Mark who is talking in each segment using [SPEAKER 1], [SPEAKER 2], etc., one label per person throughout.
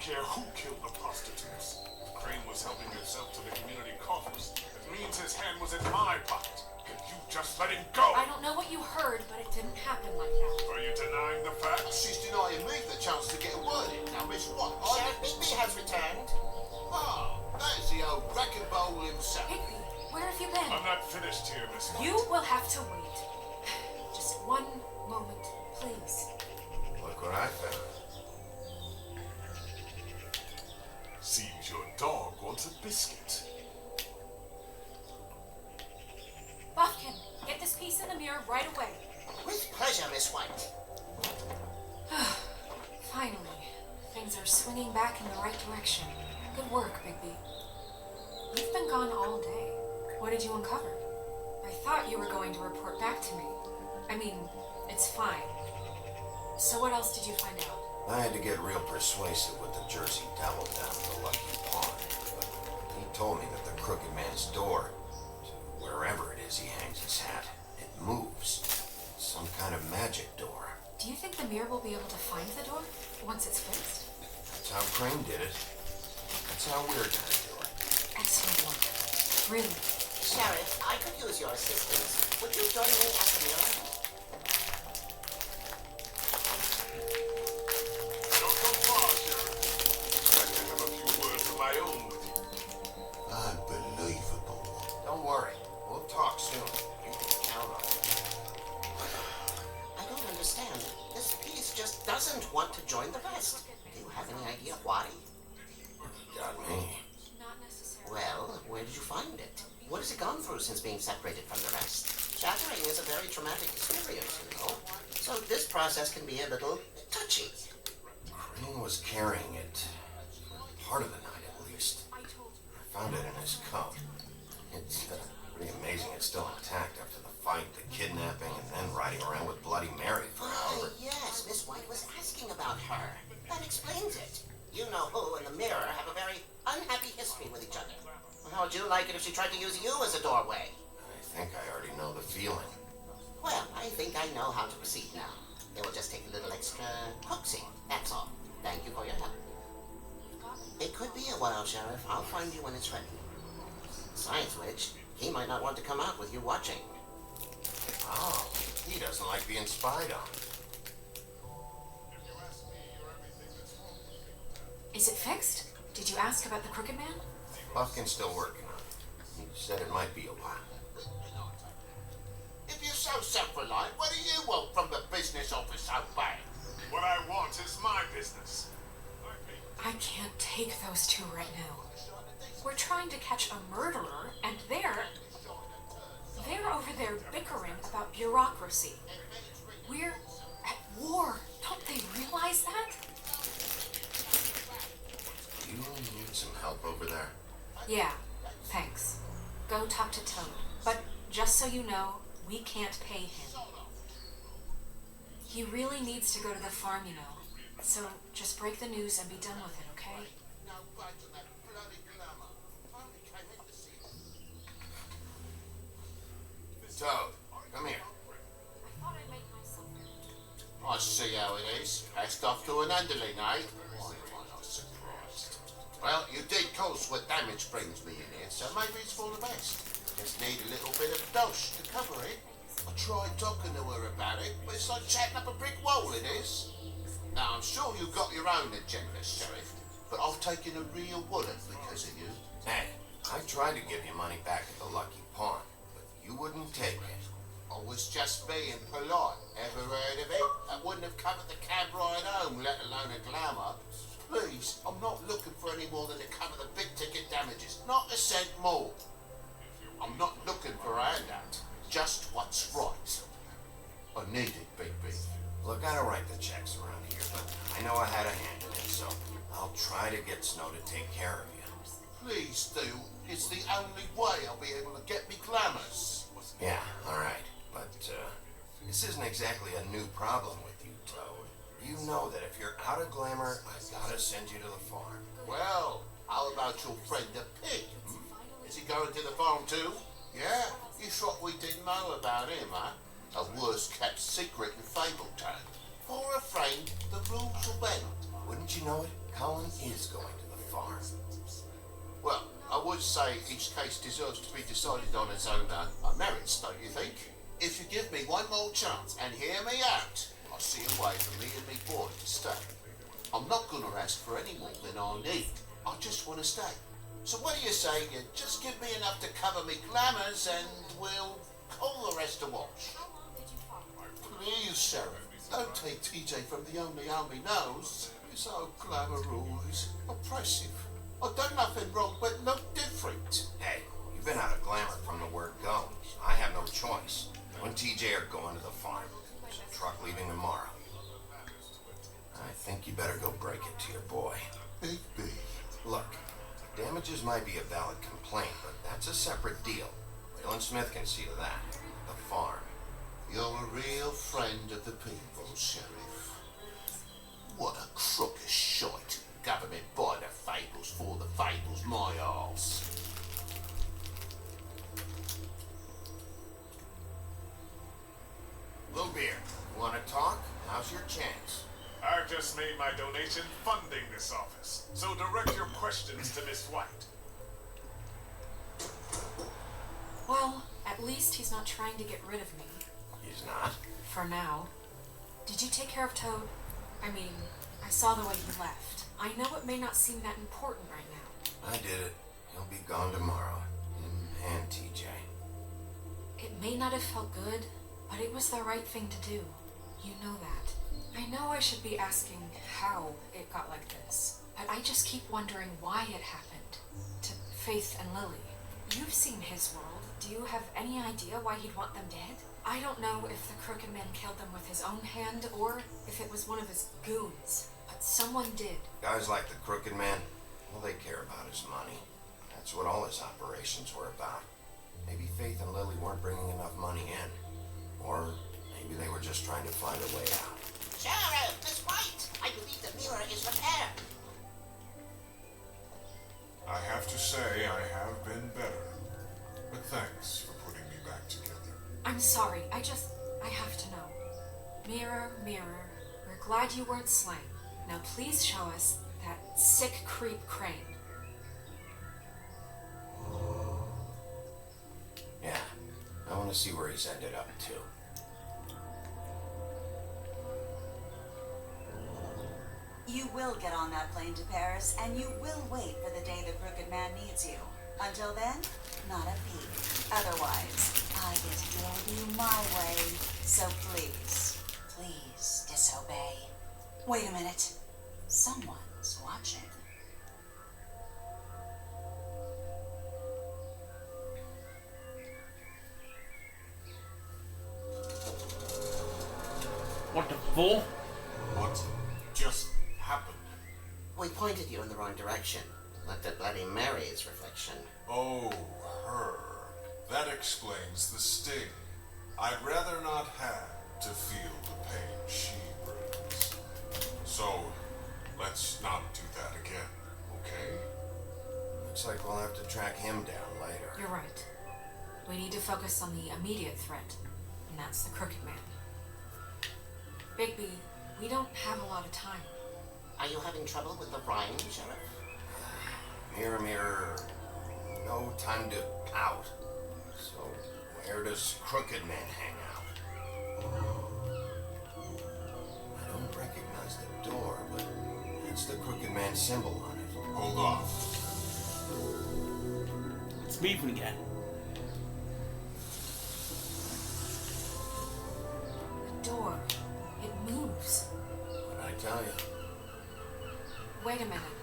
[SPEAKER 1] care who killed the prostitutes. If Crane was helping himself to the community coffers, it means his hand was in my pocket. And you just let him go!
[SPEAKER 2] I don't know what you heard, but it didn't happen like that.
[SPEAKER 1] Are you denying the facts?
[SPEAKER 3] She's denying me the chance to get a word in. Now, Miss White...
[SPEAKER 4] Sheriff Bigby has returned.
[SPEAKER 3] Ah, there's the old wrecking bowl himself.
[SPEAKER 2] Bigby, where have you been?
[SPEAKER 1] I'm not finished here, Miss White.
[SPEAKER 2] You will have to wait. Just one moment, please.
[SPEAKER 5] Look what I found.
[SPEAKER 1] Seems your dog wants a biscuit.
[SPEAKER 2] Buffkin, get this piece in the mirror right away.
[SPEAKER 4] With pleasure, Miss White.
[SPEAKER 2] Finally, things are swinging back in the right direction. Good work, Bigby. You've been gone all day. What did you uncover? I thought you were going to report back to me. I mean, it's fine. So what else did you find out?
[SPEAKER 5] I had to get real persuasive with the Jersey Devil down at the Lucky Pond. But he told me that the Crooked Man's door, to wherever it is he hangs his hat, it moves. Some kind of magic door.
[SPEAKER 2] Do you think the mirror will be able to find the door once it's fixed?
[SPEAKER 5] That's how Crane did it. That's how we're gonna do it.
[SPEAKER 2] Excellent work. Really.
[SPEAKER 4] Sheriff, I could use your assistance. Would you join me at the mirror?
[SPEAKER 1] Don't go far, Sheriff. I can have a few words of my own with you.
[SPEAKER 3] Unbelievable.
[SPEAKER 5] Don't worry. We'll talk soon. You can count on it.
[SPEAKER 4] I don't understand. This piece just doesn't want to join the rest. Do you have any idea why?
[SPEAKER 5] Got me.
[SPEAKER 2] Not necessarily.
[SPEAKER 4] Well, where did you find it? What has it gone through since being separated from the rest? Shattering is a very traumatic experience, you know. So this process can be a little touchy.
[SPEAKER 5] Crane was carrying it part of the night at least. I found it in his cup. It's pretty amazing it's still intact after the fight, the kidnapping, and then riding around with Bloody Mary for hours.
[SPEAKER 4] Yes, Miss White was asking about her. That explains it. You know who and the mirror have a very unhappy history with each other. How would you like it if she tried to use you as a doorway?
[SPEAKER 5] I think I already know the feeling.
[SPEAKER 4] Well, I think I know how to proceed now. It will just take a little extra coaxing, that's all. Thank you for your help. It could be a while, Sheriff. I'll find you when it's ready. Besides which, he might not want to come out with you watching.
[SPEAKER 5] Oh, he doesn't like being spied on.
[SPEAKER 2] Is it fixed? Did you ask about the Crooked Man?
[SPEAKER 5] Buffkin's still working on it. He said it might be a while.
[SPEAKER 3] If you're so self-reliant, what do you want from the business office so bad?
[SPEAKER 1] What I want is my business.
[SPEAKER 2] I can't take those two right now. We're trying to catch a murderer, and they're over there bickering about bureaucracy. We're at war. Don't they realize that?
[SPEAKER 5] Do you need some help over there?
[SPEAKER 2] Yeah, thanks. Go talk to Toad. But just so you know, we can't pay him. He really needs to go to the farm, you know. So just break the news and be done with it, okay?
[SPEAKER 5] Toad, come here.
[SPEAKER 2] I thought I made myself.
[SPEAKER 3] I see how it is. Passed off to an underling, eh? Why am I not surprised? Well, you did cause what damage brings me in here, so maybe it's for the best. Just need a little bit of dosh to cover it. I tried talking to her about it, but it's like chatting up a brick wall, it is. Now, I'm sure you've got your own agendas, Sheriff, but I've taken a real wallet because of you.
[SPEAKER 5] Hey, I tried to give you money back at the Lucky Pond, but you wouldn't take it.
[SPEAKER 3] I was just being polite. Ever heard of it? That wouldn't have covered the cab ride home, let alone a glamour. Please, I'm not looking for any more than to cover the big ticket damages. Not a cent more. I'm not looking for a handout. Just what's right. I need it, Bigby.
[SPEAKER 5] Look, I don't write the checks around here, but I know I had a hand in it, so I'll try to get Snow to take care of you.
[SPEAKER 3] Please do. It's the only way I'll be able to get me glamours.
[SPEAKER 5] Yeah, all right. But this isn't exactly a new problem with you, Toad. You know that if you're out of glamour, I've got to send you to the farm.
[SPEAKER 3] Well, how about your friend the pig? Is he going to the farm too? Yeah? You thought we didn't know about him, huh? A worst-kept secret in Fabletown. For a friend, the rules will bend.
[SPEAKER 5] Wouldn't you know it? Colin is going to the farm.
[SPEAKER 3] Well, I would say each case deserves to be decided on its own merits, don't you think? If you give me one more chance and hear me out, I'll see a way for me and me boy to stay. I'm not going to ask for any more than I need. I just want to stay. So what do you say you just give me enough to cover me glamours and we'll call the rest a wash? Please, Sheriff, don't take TJ from the only arm he knows. He's so glamour-always oppressive. I've done nothing wrong but look different.
[SPEAKER 5] Hey, you've been out of glamour from the word go. I have no choice. You and TJ are going to the farm. Truck leaving tomorrow. I think you better go break it to your boy.
[SPEAKER 3] Bigby.
[SPEAKER 5] Look, damages might be a valid complaint, but that's a separate deal. Waylon Smith can see to that. The farm.
[SPEAKER 3] You're a real friend of the people, Sheriff. What a crook of shite. Government by the fables for the fables, my arse.
[SPEAKER 5] Bluebeard, you want to talk? Now's your chance.
[SPEAKER 1] I just made my donation funding this office, so direct your questions to Miss White.
[SPEAKER 2] Well, at least he's not trying to get rid of me.
[SPEAKER 5] He's not.
[SPEAKER 2] For now. Did you take care of Toad? I mean, I saw the way he left. I know it may not seem that important right now.
[SPEAKER 5] I did it. He'll be gone tomorrow. Him and TJ.
[SPEAKER 2] It may not have felt good, but it was the right thing to do. You know that. I know I should be asking how it got like this, but I just keep wondering why it happened. To Faith and Lily. You've seen his world. Do you have any idea why he'd want them dead? I don't know if the Crooked Man killed them with his own hand or if it was one of his goons, but someone did.
[SPEAKER 5] Guys like the Crooked Man, well, they care about his money. That's what all his operations were about. Maybe Faith and Lily weren't bringing enough money in. Or maybe they were just trying to find a way out.
[SPEAKER 4] Sheriff, Miss White, I believe the mirror is repaired.
[SPEAKER 1] I have to say I have been better, but thanks for putting me back together.
[SPEAKER 2] I'm sorry, I have to know. Mirror, mirror, we're glad you weren't slain. Now please show us that sick creep Crane.
[SPEAKER 5] Yeah, I want to see where he's ended up, too.
[SPEAKER 6] You will get on that plane to Paris, and you will wait for the day the Crooked Man needs you. Until then, not a peep. Otherwise, I get to deal with you my way. So please, please disobey. Wait a minute. Someone's watching.
[SPEAKER 7] What the fuck?
[SPEAKER 1] What just happened?
[SPEAKER 4] We pointed you in the wrong direction. Looked at Bloody Mary's reflection.
[SPEAKER 1] Oh, her. That explains the sting. I'd rather not have to feel the pain she brings. So, let's not do that again, okay?
[SPEAKER 5] Looks like we'll have to track him down later.
[SPEAKER 2] You're right. We need to focus on the immediate threat, and that's the Crooked Man. Bigby, we don't have a lot of time.
[SPEAKER 4] Are you having trouble with the rhyme, Sheriff?
[SPEAKER 5] Mirror, mirror, no time to pout. So, where does Crooked Man hang out? I don't recognize the door, but it's the Crooked Man symbol on it.
[SPEAKER 1] Hold on.
[SPEAKER 7] It's moving again.
[SPEAKER 2] The door. It moves.
[SPEAKER 5] What'd I tell you?
[SPEAKER 2] Wait a minute.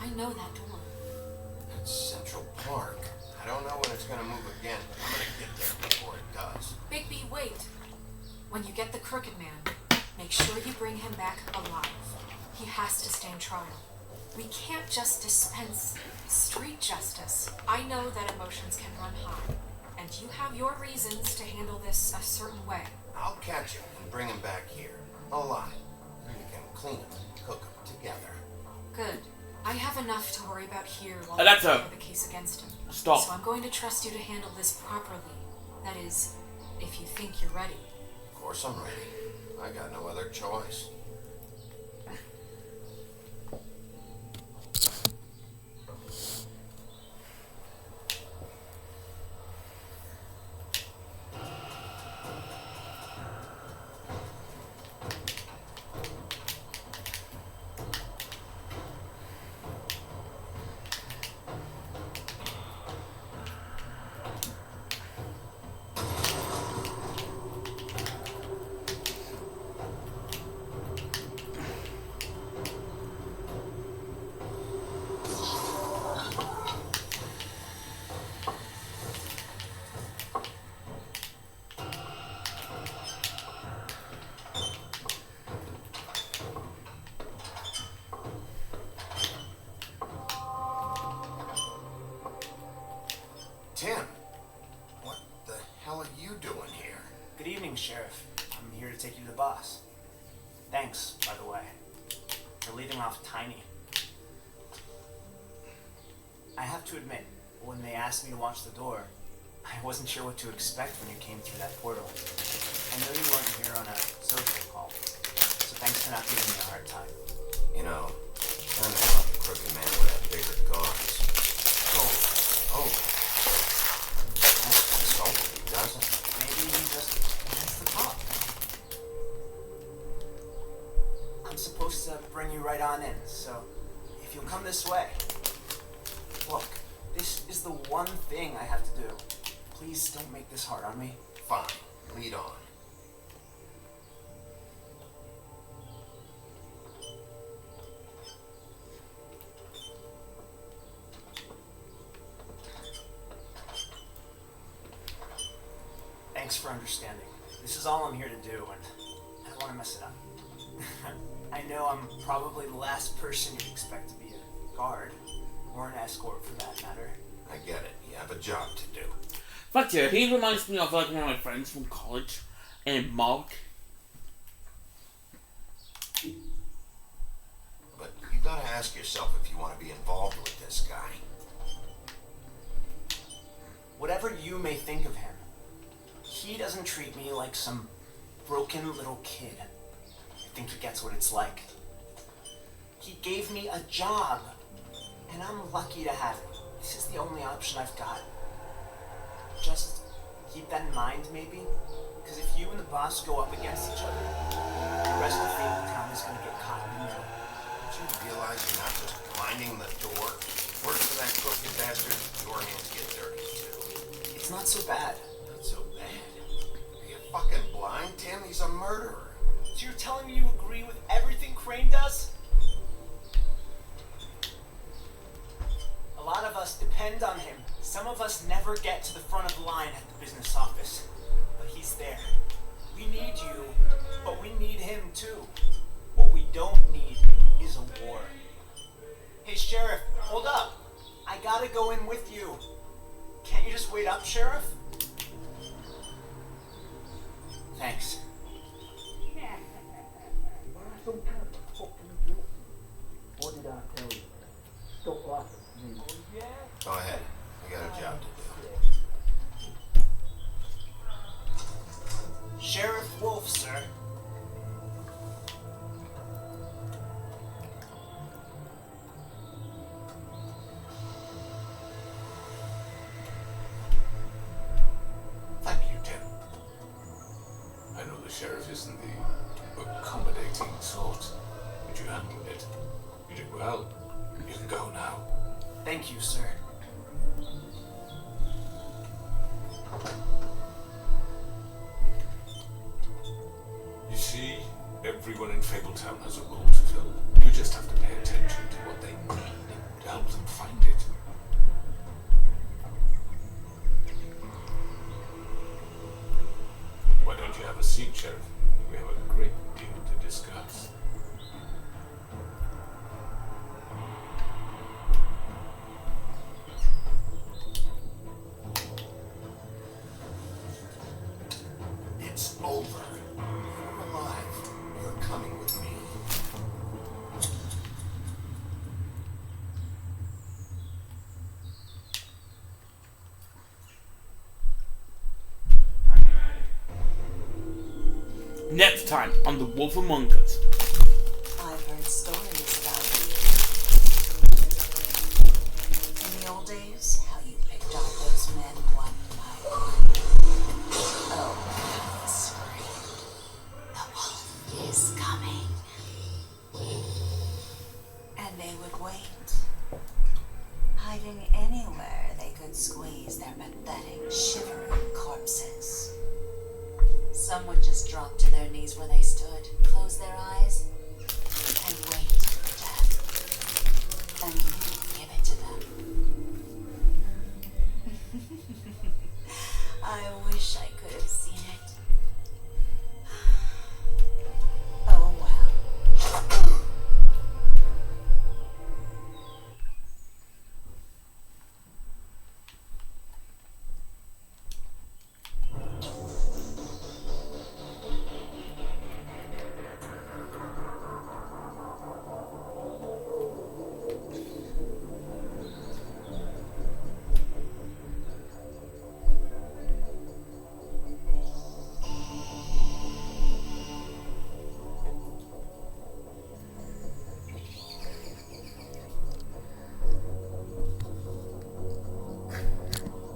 [SPEAKER 2] I know that door.
[SPEAKER 5] It's Central Park. I don't know when it's gonna move again. I'm gonna get there before it does.
[SPEAKER 2] Bigby, wait. When you get the Crooked Man, make sure you bring him back alive. He has to stand trial. We can't just dispense street justice. I know that emotions can run high, and you have your reasons to handle this a certain way.
[SPEAKER 5] I'll catch him and bring him back here, alive. We can clean him and cook him together.
[SPEAKER 2] Good. I have enough to worry about here while
[SPEAKER 7] Alexa.
[SPEAKER 2] we prepare the case against him.
[SPEAKER 7] Stop.
[SPEAKER 2] So I'm going to trust you to handle this properly. That is, if you think you're ready.
[SPEAKER 5] Of course I'm ready. I got no other choice.
[SPEAKER 8] Sheriff. I'm here to take you to the boss. Thanks, by the way, for leaving off Tiny. I have to admit, when they asked me to watch the door, I wasn't sure what to expect when you came through that portal. I know you weren't here on a social call, so thanks for not giving me a hard time.
[SPEAKER 5] You know, I kind of thought the crooked man would have bigger guards. Oh. That's insulting, he doesn't.
[SPEAKER 8] Maybe he just wants to talk. I'm supposed to bring you right on in, so if you'll come this way. Look, this is the one thing I have to do. Please don't make this hard on me.
[SPEAKER 5] Fine, lead on.
[SPEAKER 8] Thanks for understanding. This is all I'm here to do, and I don't want to mess it up. I know I'm probably the last person you'd expect to be a guard, or an escort for that matter.
[SPEAKER 5] I get it. You have a job to do.
[SPEAKER 7] Fuck yeah, he reminds me of like one of my friends from college, and Mark.
[SPEAKER 5] But you gotta ask yourself if you want to be involved with this guy.
[SPEAKER 8] Whatever you may think of him, he doesn't treat me like some broken little kid. I think he gets what it's like. He gave me a job, and I'm lucky to have it. This is the only option I've got. Just keep that in mind, maybe? Because if you and the boss go up against each other, the rest of Fabletown is going to get caught in the middle.
[SPEAKER 5] Don't you realize you're not just minding the door? Work for that crooked bastard, your hands get dirty too.
[SPEAKER 8] It's not so bad.
[SPEAKER 5] Not so bad. Are you fucking blind, Tim? He's a murderer.
[SPEAKER 8] So you're telling me you agree with everything Crane does? A lot of us depend on him. Some of us never get to the front of the line at the business office. But he's there. We need you, but we need him too. What we don't need is a war. Hey, Sheriff, hold up. I gotta go in with you. Can't you just wait up, Sheriff? Thanks.
[SPEAKER 9] What did I tell you? Stop laughing at me.
[SPEAKER 5] Go ahead. I got a job to do.
[SPEAKER 8] Sheriff Wolf, sir.
[SPEAKER 10] Thank you, Tim. I know the sheriff isn't the accommodating sort, but you handled it. You did well. You can go now.
[SPEAKER 8] Thank you, sir.
[SPEAKER 10] You see, everyone in Fabletown has a role to fill. You just have to pay attention to what they need to help them find it. Why don't you have a seat, Sheriff? We have a great deal to discuss.
[SPEAKER 5] It's over. You're alive. You're coming with me.
[SPEAKER 7] Next time on The Wolf Among Us.
[SPEAKER 6] I've heard stories about you. In the old days, how you picked off those men one by one. Oh, screamed, the wolf is coming. And they would wait, hiding anywhere they could squeeze their pathetic, shivering corpses. Some would just drop to their knees where they stood, close their eyes,